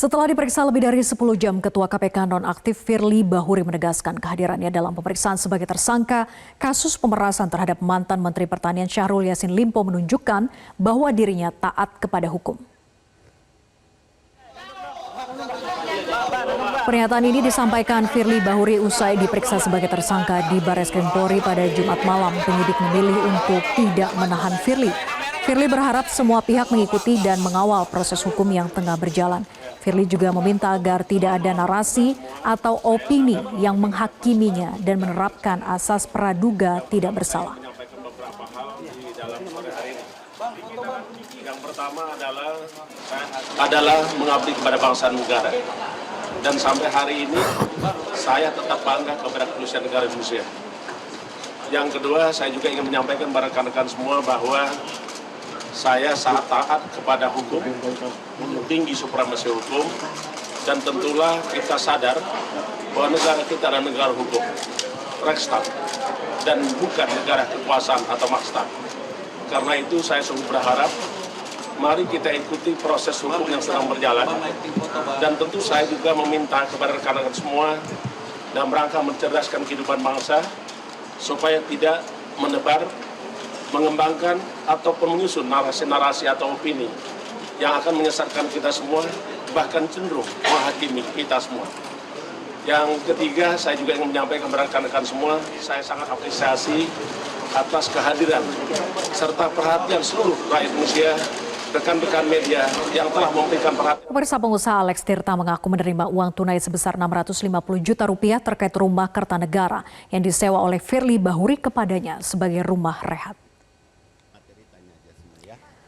Setelah diperiksa lebih dari 10 jam, Ketua KPK nonaktif Firly Bahuri menegaskan kehadirannya dalam pemeriksaan sebagai tersangka kasus pemerasan terhadap mantan Menteri Pertanian Syahrul Yassin Limpo menunjukkan bahwa dirinya taat kepada hukum. Pernyataan ini disampaikan Firly Bahuri usai diperiksa sebagai tersangka di Barreskrim Polri pada Jumat malam. Penyidik memilih untuk tidak menahan Firly. Firly berharap semua pihak mengikuti dan mengawal proses hukum yang tengah berjalan. Firly juga meminta agar tidak ada narasi atau opini yang menghakiminya dan menerapkan asas praduga tidak bersalah. Yang pertama adalah mengabdi kepada bangsa dan negara. Dan sampai hari ini saya tetap bangga kepada kepolisian negara Indonesia. Yang kedua, saya juga ingin menyampaikan kepada rekan-rekan semua bahwa saya sangat taat kepada hukum, tinggi supremasi hukum, dan tentulah kita sadar bahwa negara kita adalah negara hukum, Rechtsstaat, dan bukan negara kekuasaan atau maksud. Karena itu saya sungguh berharap, mari kita ikuti proses hukum yang sedang berjalan, dan tentu saya juga meminta kepada rekan-rekan semua dalam rangka mencerdaskan kehidupan bangsa, supaya tidak menebar, mengembangkan ataupun menyusun narasi-narasi atau opini yang akan menyesatkan kita semua, bahkan cenderung menghakimi kita semua. Yang ketiga, saya juga ingin menyampaikan kepada rekan-rekan semua, saya sangat apresiasi atas kehadiran serta perhatian seluruh rakyat Indonesia, rekan-rekan media yang telah memberikan perhatian. Pemirsa, pengusaha Alex Tirta mengaku menerima uang tunai sebesar 650 juta rupiah terkait rumah Kertanegara yang disewa oleh Firly Bahuri kepadanya sebagai rumah rehat.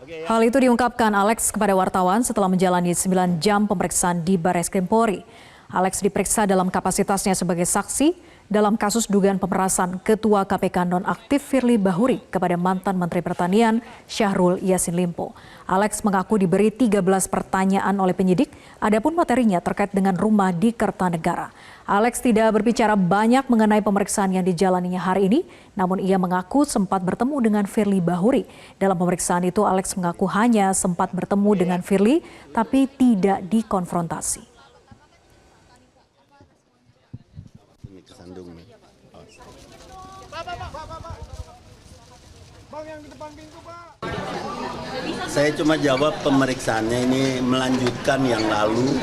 Hal itu diungkapkan Alex kepada wartawan setelah menjalani 9 jam pemeriksaan di Barreskrim Polri. Alex diperiksa dalam kapasitasnya sebagai saksi dalam kasus dugaan pemerasan Ketua KPK nonaktif Firly Bahuri kepada mantan Menteri Pertanian Syahrul Yassin Limpo. Alex mengaku diberi 13 pertanyaan oleh penyidik, adapun materinya terkait dengan rumah di Kertanegara. Alex tidak berbicara banyak mengenai pemeriksaan yang dijalaninya hari ini, namun ia mengaku sempat bertemu dengan Firly Bahuri. Dalam pemeriksaan itu, Alex mengaku hanya sempat bertemu dengan Firly, tapi tidak dikonfrontasi. Saya cuma jawab pemeriksaannya ini melanjutkan yang lalu,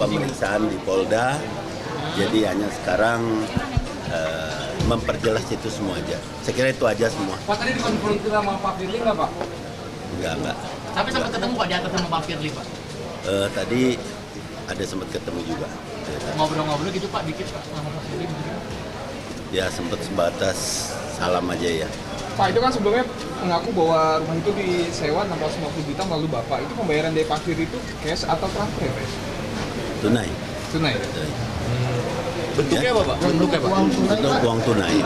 pemeriksaan di Polda. Jadi hanya sekarang memperjelas itu semua aja. Saya kira itu aja semua. Pak, tadi dikonfrontasi sama Pak Firly nggak, Pak? Enggak. Tapi sempat ketemu Pak di atas sama Pak Firly, Pak? Tadi ada sempat ketemu juga. Ngobrol-ngobrol gitu Pak, dikit Pak sama Pak Firly? Ya sempat sebatas salam aja ya. Pak, itu kan sebelumnya mengaku bahwa rumah itu disewa 650 juta melalui Bapak. Itu pembayaran dari Pak Firly itu cash atau transfer, Pak? Tunai. Tunai. Bentuknya apa, Pak? Bentuknya, Pak? Uang tunai.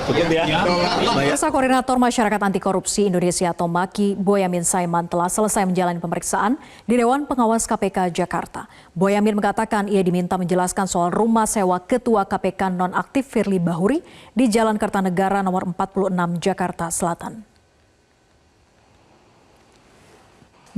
Cukup ya? Pemirsa, Koordinator Masyarakat Anti Korupsi Indonesia atau MAKI, Boyamin Saiman telah selesai menjalani pemeriksaan di Dewan Pengawas KPK Jakarta. Boyamin mengatakan ia diminta menjelaskan soal rumah sewa Ketua KPK nonaktif Firly Bahuri di Jalan Kertanegara nomor 46 Jakarta Selatan.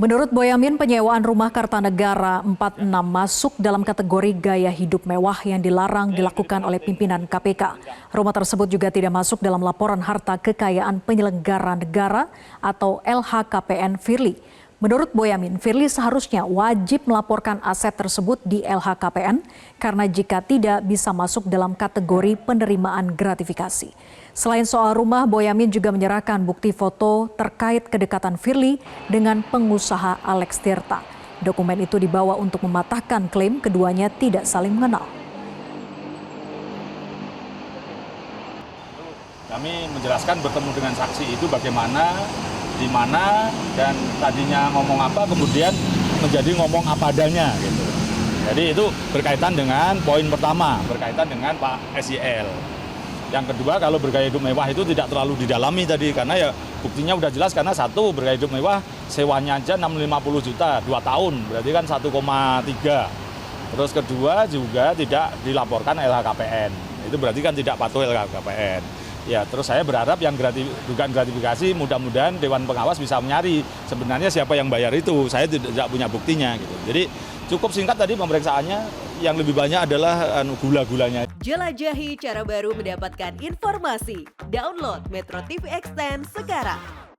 Menurut Boyamin, penyewaan rumah Kertanegara 46 masuk dalam kategori gaya hidup mewah yang dilarang dilakukan oleh pimpinan KPK. Rumah tersebut juga tidak masuk dalam laporan harta kekayaan penyelenggara negara atau LHKPN Firly. Menurut Boyamin, Firly seharusnya wajib melaporkan aset tersebut di LHKPN karena jika tidak bisa masuk dalam kategori penerimaan gratifikasi. Selain soal rumah, Boyamin juga menyerahkan bukti foto terkait kedekatan Firly dengan pengusaha Alex Tirta. Dokumen itu dibawa untuk mematahkan klaim keduanya tidak saling mengenal. Kami menjelaskan bertemu dengan saksi itu bagaimana, di mana, dan tadinya ngomong apa, kemudian menjadi ngomong apa adanya gitu. Jadi itu berkaitan dengan poin pertama, berkaitan dengan Pak SYL. Yang kedua, kalau bergaya hidup mewah itu tidak terlalu didalami tadi, karena ya buktinya udah jelas, karena satu, bergaya hidup mewah sewanya aja 650 juta, 2 tahun, berarti kan 1,3. Terus kedua juga tidak dilaporkan LHKPN, itu berarti kan tidak patuh LHKPN. Ya, terus saya berharap yang dugaan gratifikasi mudah-mudahan Dewan Pengawas bisa mencari sebenarnya siapa yang bayar itu. Saya tidak punya buktinya gitu. Jadi cukup singkat tadi pemeriksaannya, yang lebih banyak adalah gula-gulanya. Jelajahi cara baru mendapatkan informasi. Download Metro TV Extend sekarang.